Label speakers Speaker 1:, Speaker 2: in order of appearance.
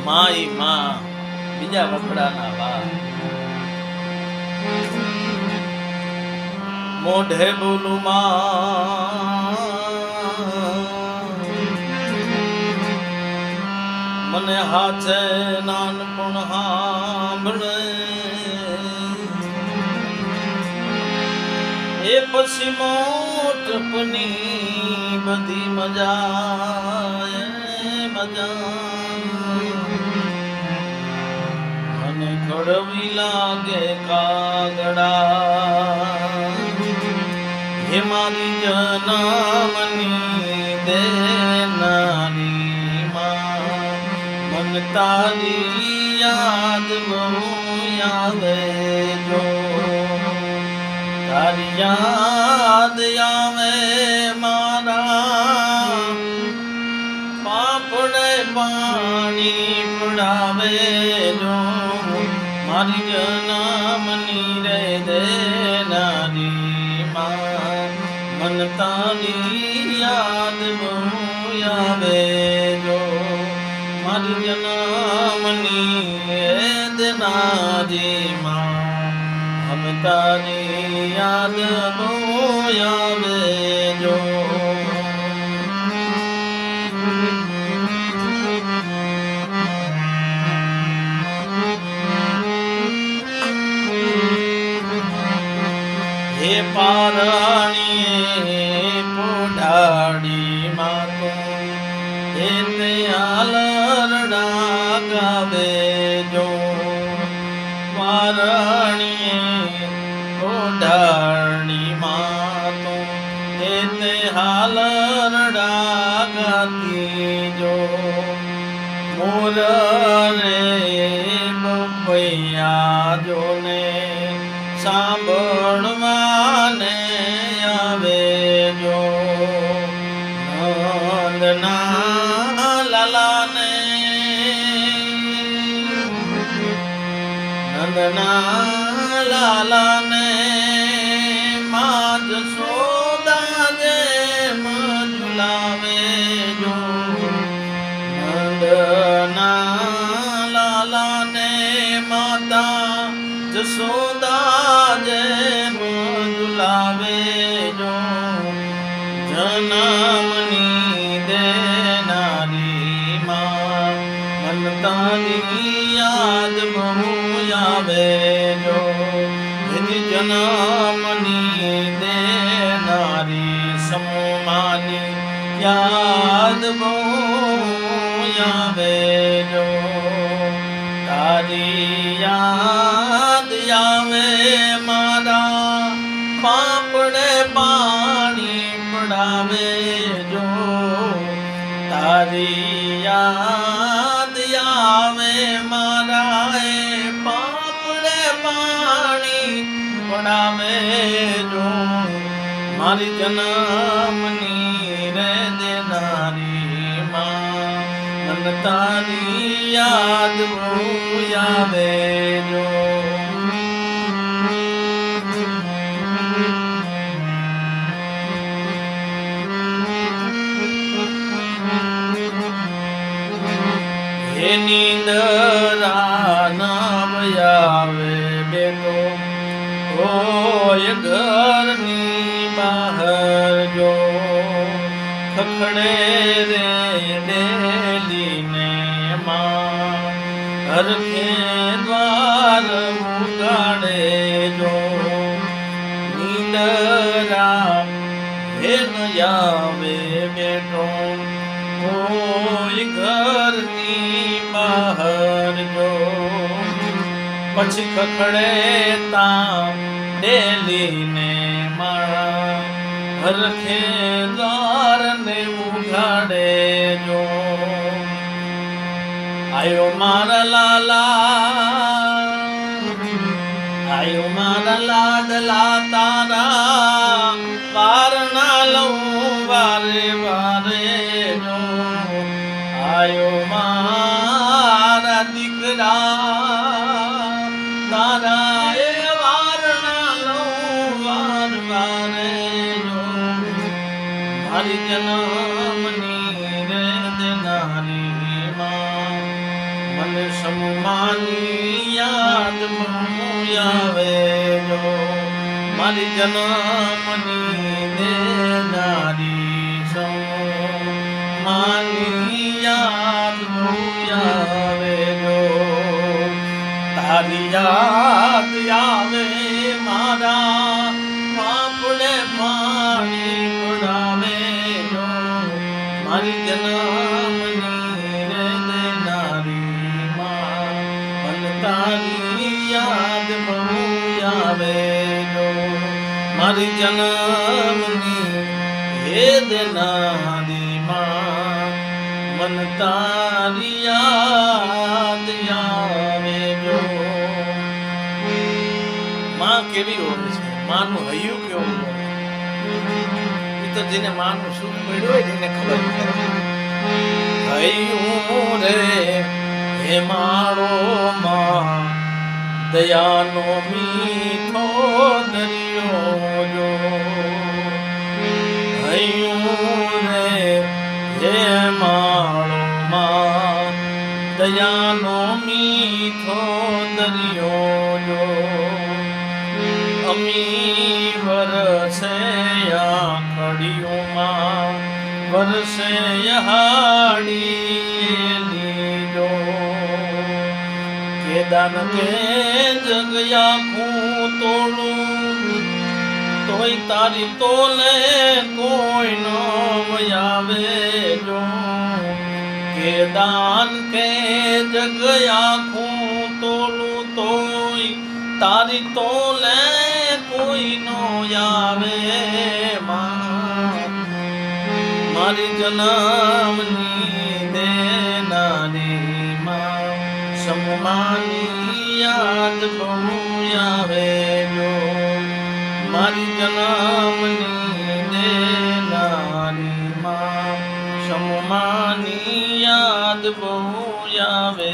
Speaker 1: માઈ માં બીજા વખડાના વા મોઢે બોલું માં મને હાથે નાનપણ સાંભળે એ પછી મોટપની બધી મજા મને કડવી લાગે કાગડા હે મારી જનમની દેનારી માં મન તારી યાદ બહુ આવે જો તારી યાદ આવે મારા પાપડે પાણી પડાવે જો મારી જનમની રે દેનારી માં મન તારી યાદ બહુ આવે જો મારી જનમની દેનારી માં હમ તારી યાદ બહુ આવે જો હે પારણીએ પોઢાડી માતો હે તે આલરડા ગાવે જો પારણીએ પોઢાડી માતો હે તે હાલરડા ગાતી જો મોર રે બપૈયા જોને સાંભળવાને આવે જો નંદના લાલાને માં જશોદા જે ઝુલાવે જો નંદના લાલાને માતા જશોદા જે ઝુલાવે જો જનમની દેનારી માં મન તારી યાદ બહુ આવે જો જનમની દેનારી સમમાની યાદ બહુ આવે જો તારી યાદ આવે મારા પાપડે પાણી પડાવે જો તારી યાદ આવે મારા પાપડે પાણી પડાવે જો મારી જનમની રે દેનારી માં મન તારી યાદ બહુ આવે જો હે નીંદરા નામ આવે બેટો હોય ઘરની બહાર જો ખખડે રે ડેલીને માં હરખે દ્વાર ઉગાડે જો નીંદરા હે ન આવે બેટો કોઈ ઘરની બહાર જો પછી ખખડે તા ડેલીને મારા હરખે દ્વારને ઉઘાડે જો આયો મારા લાલા આયો મારા લાડલા તારા વારના લઉં વારે વારે જો આયો મારા દીકરા તારા એ વારના લઉં વાર વારે જો મારી જનમની રે દેનારી માં અને સમમાની યાદ બહુ આવે જો મારી જન્મની દેનારી સમમાની યાદ બહુ આવે જો તારી યાદ આવે મારા પાપડે પાણી પડાવે જો મારી જન્મની દેનારી માં મને તારી યાદ બહુ આવે જો મારી જન્મની હે દેનારી માં મન તારી યાદ આવે જો માં કેવી હોય છે માનું હૈયું કેવું હોય એ તો જેને માનું સુખ મળ્યું હોય એને ખબર હૈયું રે હે મારો માં દયાનો મીઠો દરિયો જો હૈયું રે હે મારો માં દયાનો મીઠો દરિયો જો અમી વરસે આખડીઓમાં વરસે હાડી જો કેદાન કે જગયા હું તોડું તોય તારી તોલે કોઈ નો આવે જો કેદાન કે જગયા હું તોડું તોય તારી તોલે કોઈ નો આવે મારી જન્મની દેનારી માં સમમાની યાદ બહુ આવે જો મારી જન્મની દેનારી માં સમમાની યાદ બહુ આવે